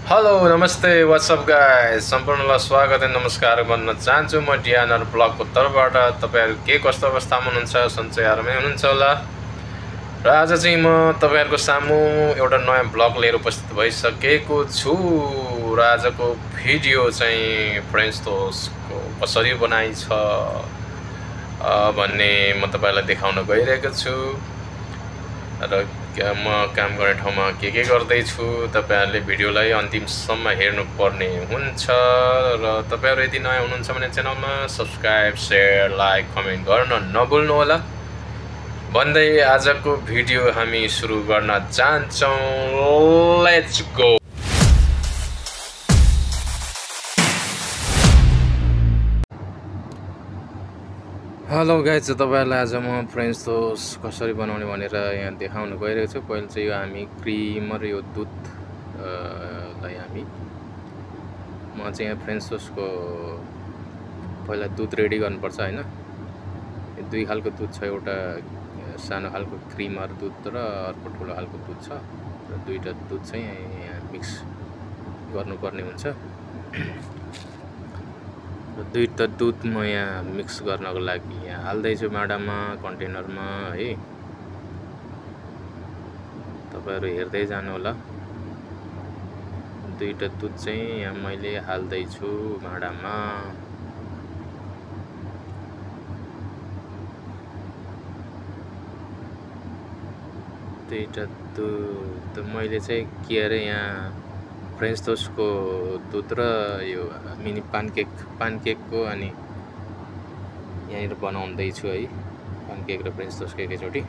Hello नमस्ते WhatsApp guys सम्पूर्णलाई स्वागत र नमस्कार भन्न चाहन्छु म डिएनआर ब्लगको तर्फबाट। तपाईहरु के कस्तो अवस्थामा हुनुहुन्छ? सन्चै आरामै हुनुहुन्छ होला। र आज चाहिँ म तपाईहरुको सामु एउटा नयाँ ब्लग लिएर उपस्थित भइसकेको छु। र आजको भिडियो चाहिँ फ्रेन्च टोस्टको कसरी बनाइ छ भन्ने म तपाईहरुलाई देखाउन गइरहेको छु। र म काम गर्ने ठाउँमा के गर्दै छु तपाईहरुले भिडियोलाई अन्तिमसम्म हेर्नुपर्ने हुन्छ। र तपाईहरु यदि नयाँ हुनुहुन्छ भने च्यानलमा सब्स्क्राइब शेयर लाइक कमेन्ट गर्न नभुल्नु होला भन्दै आजको भिडियो हामी सुरु गर्न जान्छौं। Let's go. हेलो गाइज, तपाईहरुलाई आज म फ्रेन्च टोस्ट कसरी बनाउने भनेर यहाँ देखाउन गइरहेको छु। पहिले चाहिँ यो हामी क्रिम र यो दुध लाई हामी म चाहिँ यहाँ फ्रेन्च टोस्टको पहिला दुध रेडी गर्नुपर्छ हैन। दुई खालको दुध छ, एउटा सानो खालको क्रिमर दुध र अर्को ठुलो खालको दुध छ। र दुईटा दुध चाहिँ यहाँ मिक्स गर्नुपर्ने हुन्छ। दुईटा दुध म यहाँ मिक्स गर्नको लागि यहाँ हाल्दै छु माडामा कन्टेनरमा है। तपाईहरु हेर्दै जानु होला। दुईटा दुध चाहिँ यहाँ मैले हाल्दै छु माडामा। दुईटा दुध मैले चाहिँ के अरे यहाँ फ्रेन्च टोस्टको दुध र यो मिनी पानकेकको अनि यहाँनिर बनाउँदै छु है। पानकेक र फ्रेन्च टोस्टको एकैचोटी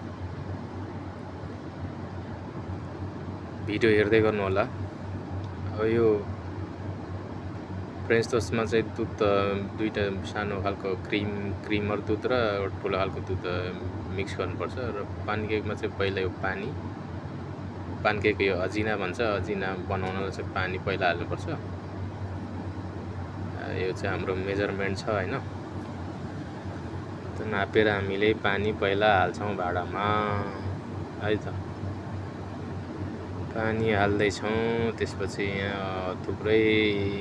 भिडियो हेर्दै गर्नु होला। अब यो फ्रेन्च टोस्टमा चाहिँ दुध दुईटा सानो खालको क्रिमर दुध र ठुलो खालको दुध मिक्स गर्नुपर्छ। र पानकेकमा चाहिँ पहिला यो पानकेक यो अजिना भन्छ, अजिना बनाउनलाई चाहिँ पानी पहिला हाल्नुपर्छ। यो चाहिँ हाम्रो मेजरमेन्ट छ हैन। त नापेर हामीले पानी पहिला हाल्छौं भाडामा है त। पानी हाल्दै छौं। त्यसपछि यहाँ थुप्रै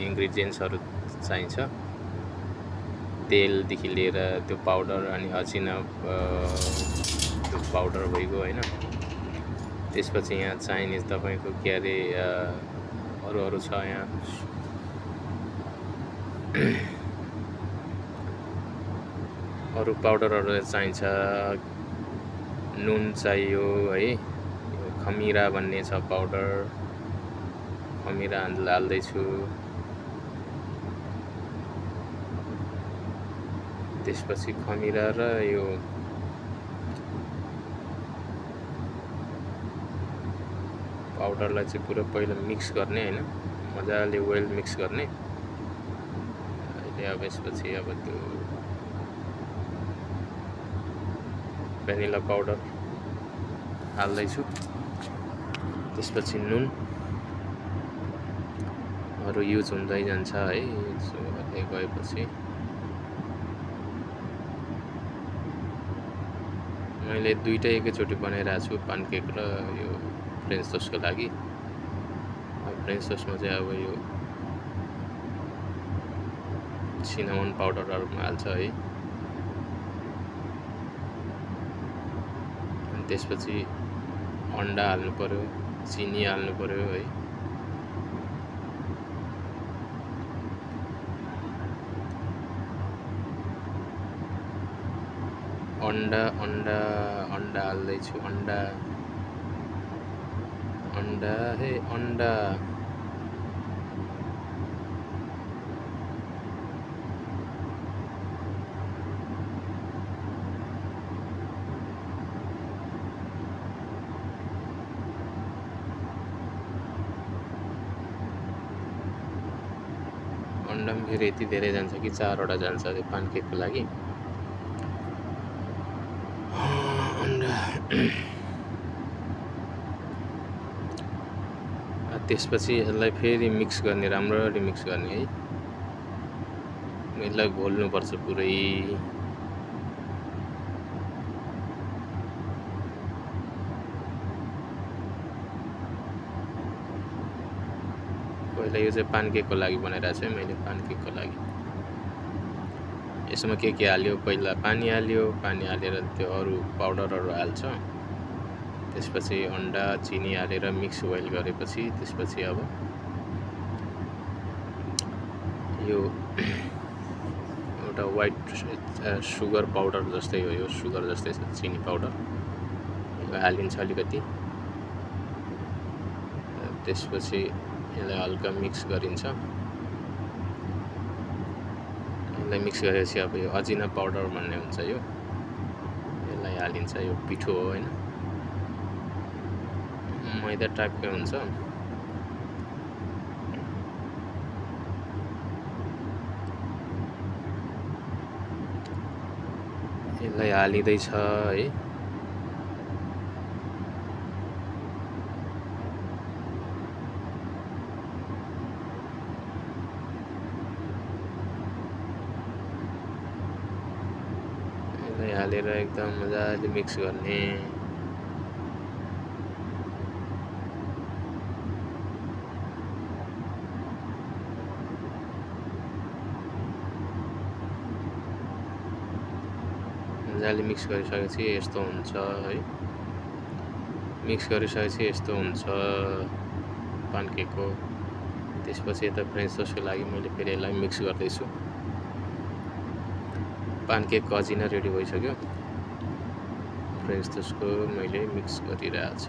इन्ग्रेडियन्ट्सहरु चाहिन्छ। तेलदेखि लिएर त्यो पाउडर अनि अजिना त्यो पाउडर भइगयो हैन। त्यसपछि यहाँ चाहिने तपाईको के अरे अरु छ यहाँ अरु पाउडरहरु चाहिन्छ। नुन चाहियो है। यो खमिरा भन्ने छ पाउडर, खमिरा हाल्दै छु। त्यसपछि खमिरा र यो पाउडरलाई चाहिँ पुरा पहिला मिक्स गर्ने हैन, मजाले वेल मिक्स गर्ने। अहिले अब यसपछि अब त्यो भ्यानिला पाउडर हाल्दै छु। त्यसपछि नुन अरु युज हुँदै जान्छ है। सो गर्दै गएपछि मैले दुईटा एकैचोटी बनाइरहेको छु, पानकेक र यो फ्रेन्च टोस्टको लागि। फ्रेन्च टोस्टमा चाहिँ अब यो सिनामन पाउडरहरु हाल्छ है। अनि त्यसपछि अन्डा हाल्नु पर्यो, चिनी हाल्नु पर्यो है। अन्डा हाल्दै छु। अन्डा हे अन्डा अन्डा फेरि यति धेरै जान्छ कि 4 वटा जान्छ त्यो पानकेकको लागि। त्यसपछि यसलाई फेरि मिक्स गर्ने, राम्ररी मिक्स गर्ने है। यसलाई घोल्नु पर्छ पुरै। पहिला यो चाहिँ पानकेकको लागि बनाइरहेको छु मैले पानकेकको लागि। यसमा के हाल्यो, पहिला पानी हाल्यो, पानी हालेर त्यो अरू पाउडरहरू हाल्छ, त्यसपछि अन्डा चिनी हालेर मिक्स वेल गरेपछि त्यसपछि अब यो एउटा व्हाइट सुगर पाउडर जस्तै हो, यो सुगर जस्तै छ चिनी पाउडर, यो हालिन्छ अलिकति। त्यसपछि यसलाई हल्का मिक्स गरिन्छ। यसलाई मिक्स गरेपछि अब यो अजिना पाउडर भन्ने हुन्छ, यसलाई हालिन्छ। यो पिठो हो हैन, मैदा टाइपकै हुन्छ। यसलाई हालिँदैछ है। यसलाई हालेर एकदम मजाले मिक्स गर्ने। मजाले मिक्स गरिसकेपछि यस्तो हुन्छ है। मिक्स गरिसकेपछि यस्तो हुन्छ पानकेकको। त्यसपछि यता फ्रेन्च ससको लागि मैले फेरि यसलाई मिक्स गर्दैछु। पानकेकको अजिना रेडी भइसक्यो। फ्रेन्च ससको मैले मिक्स गरिरहेछ।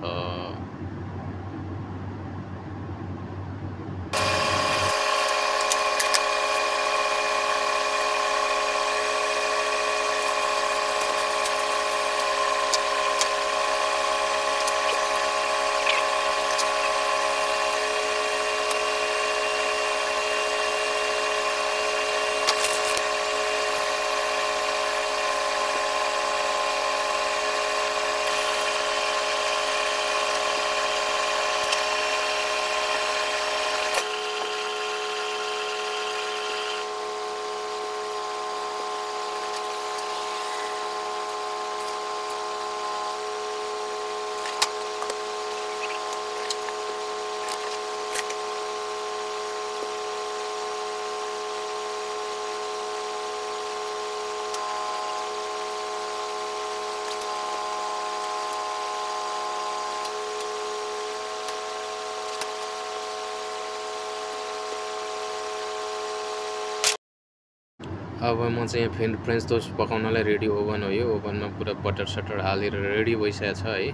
अब म चाहिँ यहाँ फ्रेन्च टोस्ट पकाउनलाई रेडी ओभन हो। यो ओभनमा पुरा बटर सटर हालेर रेडी भइसकेको छ है।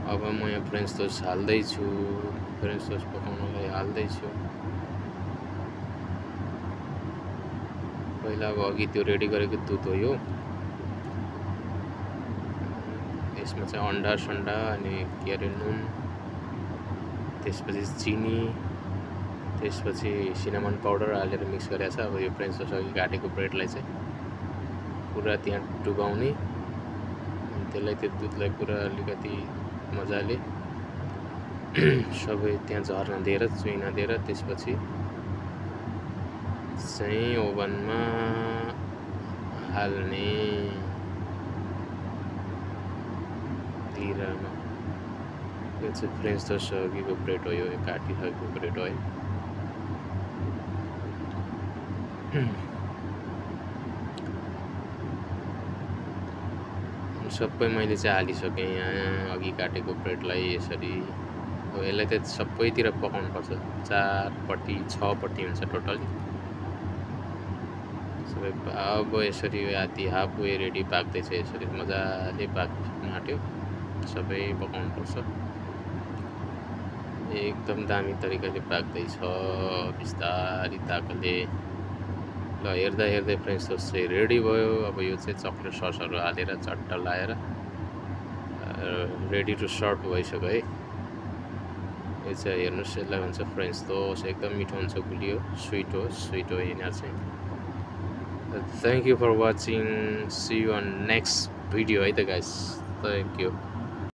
अब म यहाँ फ्रेन्च टोस्ट हाल्दैछु, फ्रेन्च टोस्ट पकाउनलाई हाल्दैछु। पहिला अब अघि त्यो रेडी गरेको दुध हो यो। यसमा चाहिँ अन्डा सन्डा अनि के अरे नुन, त्यसपछि चिनी, त्यसपछि सिनामन पाउडर हालेर मिक्स गरेको छ। अब यो फ्रेन्च टोस्ट अघि काटेको ब्रेडलाई चाहिँ पुरा त्यहाँ डुबाउने, त्यसलाई त्यो दुधलाई पुरा अलिकति मजाले सबै त्यहाँ झर्न दिएर चुइन दिएर त्यसपछि चाहिँ ओभनमा हाल्ने तिरमा। यो चाहिँ फ्रेन्च टोस्ट अघिको ब्रेड हो, यो काटिसकेको ब्रेड हो है। सबै मैले चाहिँ हालिसकेँ यहाँ अघि काटेको ब्रेडलाई यसरी। अब यसलाई चाहिँ सबैतिर पकाउनुपर्छ, 4पट्टि 6पट्टि हुन्छ टोटली सबै। अब यसरी हाफ वे रेडी पाक्दैछ, यसरी मजाले पाक्न आँट्यो। सबै पकाउनुपर्छ, एकदम दामी तरिकाले पाक्दैछ बिस्तारी ताकले। ल हेर्दा हेर्दै फ्रेन्च टोस्ट चाहिँ रेडी भयो। अब यो चाहिँ चक्लेट ससहरू हालेर चट्ट लाएर रेडी टु सर्भ भइसक्यो है। यो चाहिँ हेर्नुहोस्, यसलाई भन्छ फ्रेन्च टोस्ट। एकदम मिठो हुन्छ, गुलियो, स्विट हो यिनीहरू चाहिँ। Thank you for watching, see you on next video है त गाइस। Thank you.